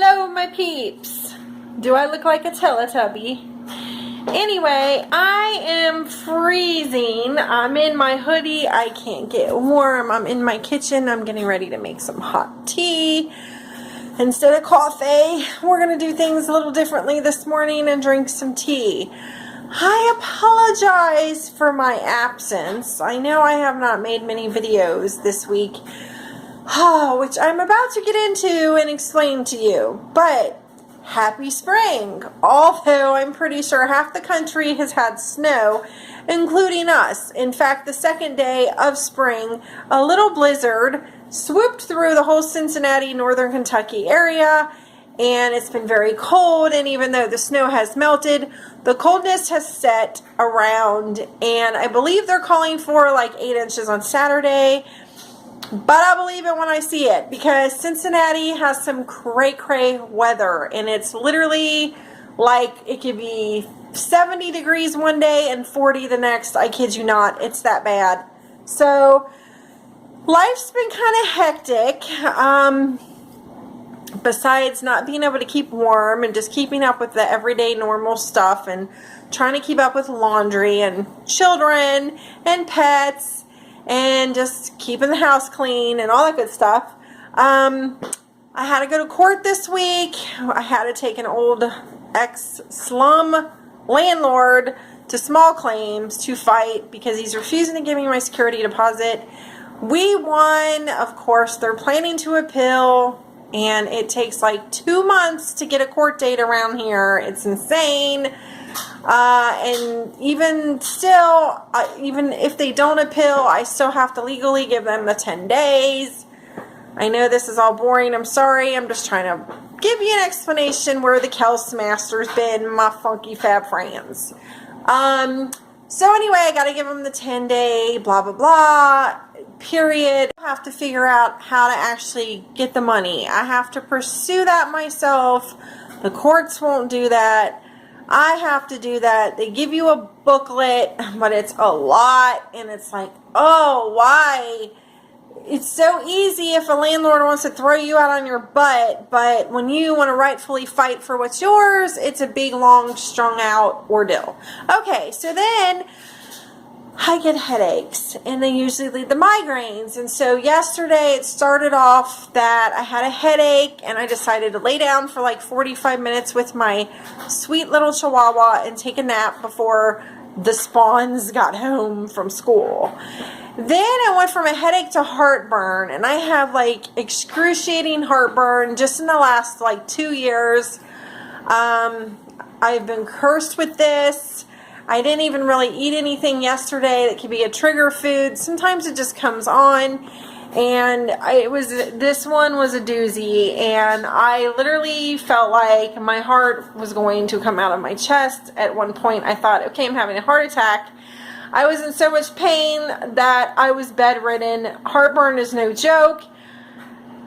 Hello, my peeps. Do I look like a Teletubby? Anyway, I am freezing. I'm in my hoodie. I can't get warm. I'm in my kitchen. I'm getting ready to make some hot tea. Instead of coffee, we're going to do things a little differently this morning and drink some tea. I apologize for my absence. I know I have not made many videos this week, which I'm about to get into and explain to you. But happy spring, although I'm pretty sure half the country has had snow, including us. In fact, the second day of spring, a little blizzard swooped through the whole Cincinnati, northern Kentucky area, and it's been very cold, and even though the snow has melted, the coldness has set around, and I believe they're calling for like 8 inches on Saturday. But I believe it when I see it, because Cincinnati has some cray-cray weather, and it's literally like it could be 70 degrees one day and 40 the next. I kid you not. It's that bad. So life's been kind of hectic. Besides not being able to keep warm and just keeping up with the everyday normal stuff and trying to keep up with laundry and children and pets and just keeping the house clean and all that good stuff. I had to go to court this week. I had to take an old ex-slum landlord to small claims to fight because he's refusing to give me my security deposit. We won. Of course, they're planning to appeal, and it takes like 2 months to get a court date around here. It's insane. And even still, even if they don't appeal, I still have to legally give them the 10 days. I know this is all boring. I'm sorry. I'm just trying to give you an explanation where the Kels Master's been, my funky fab friends. So anyway, I got to give them the 10-day blah, blah, blah, period. I have to figure out how to actually get the money. I have to pursue that myself. The courts won't do that. I have to do that. They give you a booklet, but it's a lot, and it's like, oh, why? It's so easy if a landlord wants to throw you out on your butt, but when you want to rightfully fight for what's yours, it's a big, long, strung out ordeal. Okay, so then I get headaches, and they usually lead to migraines. And so yesterday it started off that I had a headache, and I decided to lay down for like 45 minutes with my sweet little chihuahua and take a nap before the spawns got home from school. Then I went from a headache to heartburn, and I have like excruciating heartburn just in the last like 2 years. I've been cursed with this. I didn't even really eat anything yesterday that could be a trigger food. Sometimes it just comes on, and this one was a doozy, and I literally felt like my heart was going to come out of my chest. At one point I thought, okay, I'm having a heart attack. I was in so much pain that I was bedridden. Heartburn is no joke.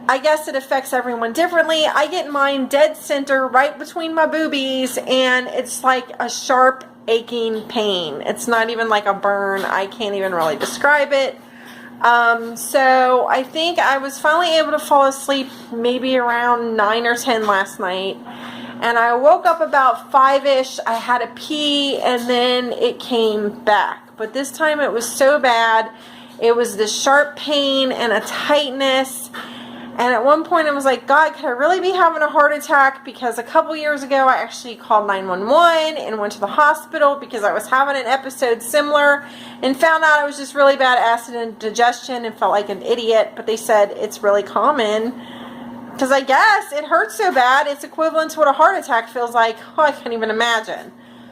I guess it affects everyone differently. I get mine dead center right between my boobies, and it's like a sharp aching pain. It's not even like a burn. I can't even really describe it. So I think I was finally able to fall asleep maybe around 9 or 10 last night, and I woke up about 5-ish. I had a pee, and then it came back, but this time it was so bad. It was this sharp pain and a tightness. And at one point I was like, God, could I really be having a heart attack? Because a couple years ago I actually called 911 and went to the hospital because I was having an episode similar and found out it was just really bad acid indigestion and felt like an idiot. But they said it's really common because I guess it hurts so bad it's equivalent to what a heart attack feels like. Oh, I can't even imagine.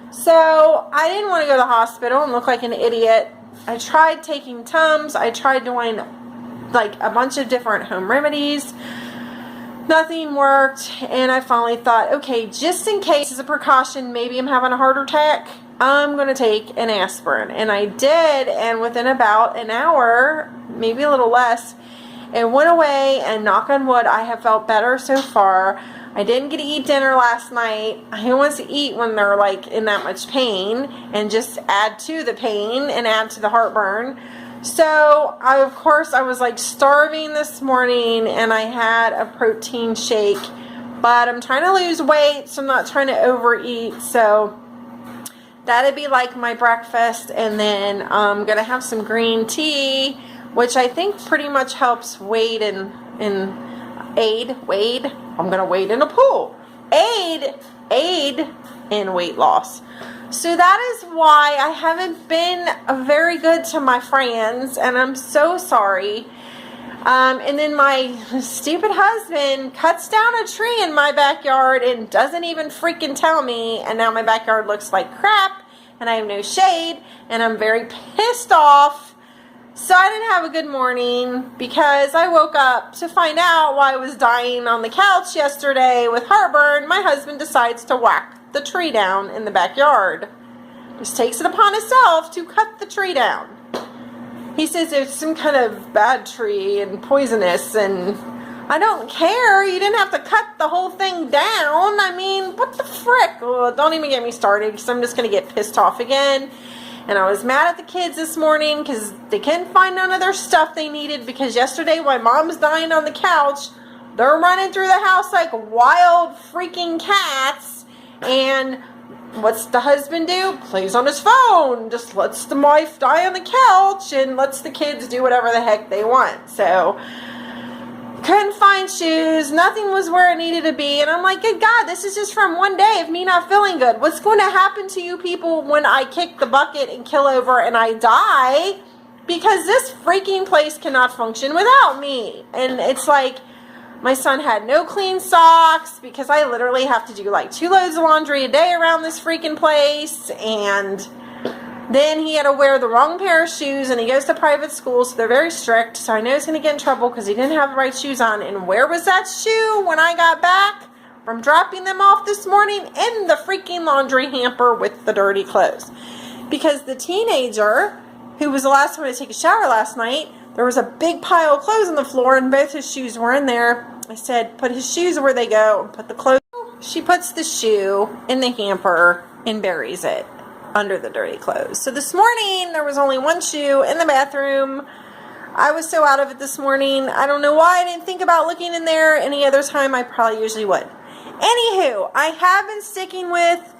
So I didn't want to go to the hospital and look like an idiot. I tried taking Tums. I tried doing like a bunch of different home remedies. Nothing worked, and I finally thought, okay, just in case as a precaution, maybe I'm having a heart attack, I'm going to take an aspirin. And I did, and within about an hour, maybe a little less, it went away, and knock on wood, I have felt better so far. I didn't get to eat dinner last night. Who wants to eat when they're like in that much pain and just add to the pain and add to the heartburn? So, of course, I was like starving this morning, and I had a protein shake But I'm trying to lose weight, so I'm not trying to overeat. So that'd be like my breakfast. And then I'm going to have some green tea, which I think pretty much helps wade I'm going to wade in a pool. Aid in weight loss. So that is why I haven't been very good to my friends, and I'm so sorry. And then my stupid husband cuts down a tree in my backyard and doesn't even freaking tell me, and now my backyard looks like crap, and I have no shade, and I'm very pissed off. So I didn't have a good morning because I woke up to find out while I was dying on the couch yesterday with heartburn. My husband decides to whack the tree down in the backyard. Just takes it upon himself to cut the tree down. He says it's some kind of bad tree and poisonous, and I don't care. You didn't have to cut the whole thing down. I mean, what the frick? Well, don't even get me started because I'm just going to get pissed off again. And I was mad at the kids this morning because they couldn't find none of their stuff they needed, because yesterday while mom's dying on the couch, they're running through the house like wild freaking cats. And what's the husband do? Plays on his phone. Just lets the wife die on the couch and lets the kids do whatever the heck they want. So couldn't find shoes. Nothing was where it needed to be. And I'm like, good God, this is just from one day of me not feeling good. What's going to happen to you people when I kick the bucket and kill over and I die? Because this freaking place cannot function without me. And it's like, my son had no clean socks because I literally have to do like 2 loads of laundry a day around this freaking place. And then he had to wear the wrong pair of shoes, and he goes to private school, so they're very strict. So I know he's going to get in trouble because he didn't have the right shoes on. And where was that shoe when I got back from dropping them off this morning? In the freaking laundry hamper with the dirty clothes. Because the teenager, who was the last one to take a shower last night, there was a big pile of clothes on the floor, and both his shoes were in there. I said, put his shoes where they go, and put the clothes. She puts the shoe in the hamper and buries it under the dirty clothes. So this morning, there was only one shoe in the bathroom. I was so out of it this morning. I don't know why I didn't think about looking in there. Any other time, I probably usually would. Anywho, I have been sticking with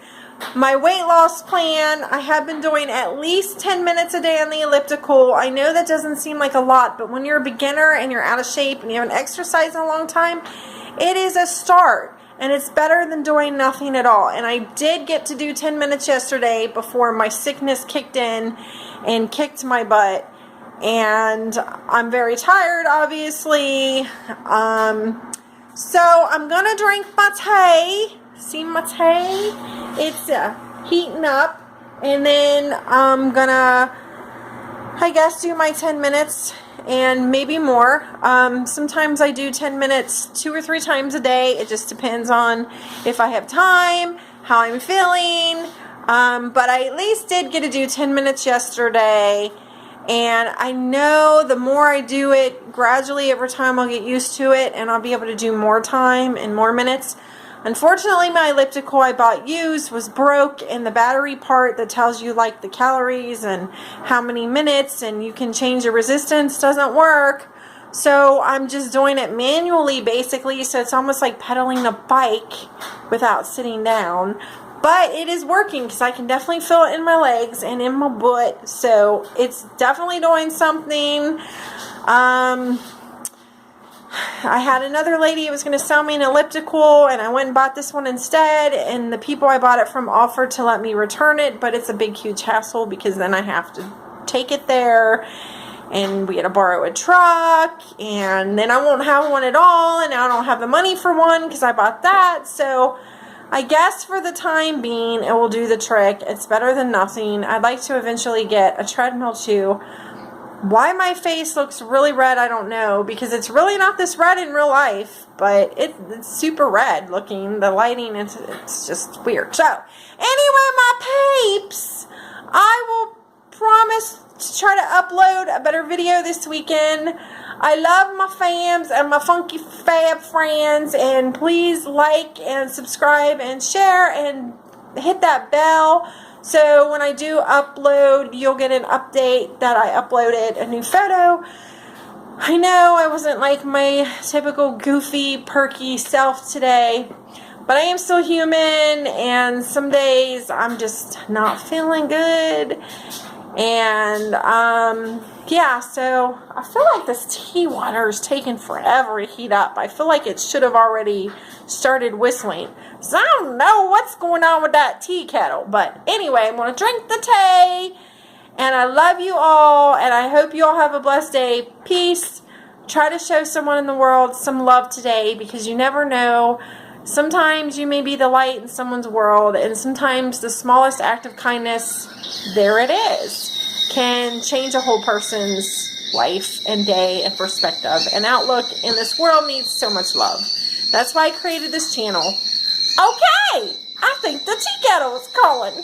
my weight loss plan. I have been doing at least 10 minutes a day on the elliptical. I know that doesn't seem like a lot, but when you're a beginner and you're out of shape and you haven't exercised in a long time, it is a start. And it's better than doing nothing at all. And I did get to do 10 minutes yesterday before my sickness kicked in and kicked my butt. And I'm very tired, obviously. So I'm going to drink my tea. See my tea? It's heating up. And then I'm going to, I guess, do my 10 minutes and maybe more. Sometimes I do 10 minutes 2 or 3 times a day. It just depends on if I have time, how I'm feeling. But I at least did get to do 10 minutes yesterday. And I know the more I do it, gradually over time I'll get used to it, and I'll be able to do more time and more minutes. Unfortunately, my elliptical I bought used was broke, and the battery part that tells you like the calories and how many minutes and you can change the resistance doesn't work. So I'm just doing it manually basically, so it's almost like pedaling a bike without sitting down. But it is working because I can definitely feel it in my legs and in my butt. So it's definitely doing something. I had another lady who was going to sell me an elliptical, and I went and bought this one instead, and the people I bought it from offered to let me return it, but it's a big huge hassle because then I have to take it there, and we had to borrow a truck, and then I won't have one at all, and now I don't have the money for one because I bought that. So I guess for the time being it will do the trick. It's better than nothing. I'd like to eventually get a treadmill too. Why my face looks really red, I don't know, because it's really not this red in real life, but it's super red looking. The lighting, it's just weird. So, anyway, my peeps, I will promise to try to upload a better video this weekend. I love my fams and my funky fab friends, and please like and subscribe and share and hit that bell. So when I do upload, you'll get an update that I uploaded a new photo. I know I wasn't like my typical goofy, perky self today, but I am still human, and some days I'm just not feeling good. And yeah, so I feel like this tea water is taking forever to heat up. I feel like it should have already started whistling. So I don't know what's going on with that tea kettle. But anyway, I'm going to drink the tea. And I love you all, and I hope you all have a blessed day. Peace. Try to show someone in the world some love today, because you never know. Sometimes you may be the light in someone's world, and sometimes the smallest act of kindness, there it is, can change a whole person's life and day and perspective and outlook. And this world needs so much love. That's why I created this channel. Okay, I think the tea kettle is calling.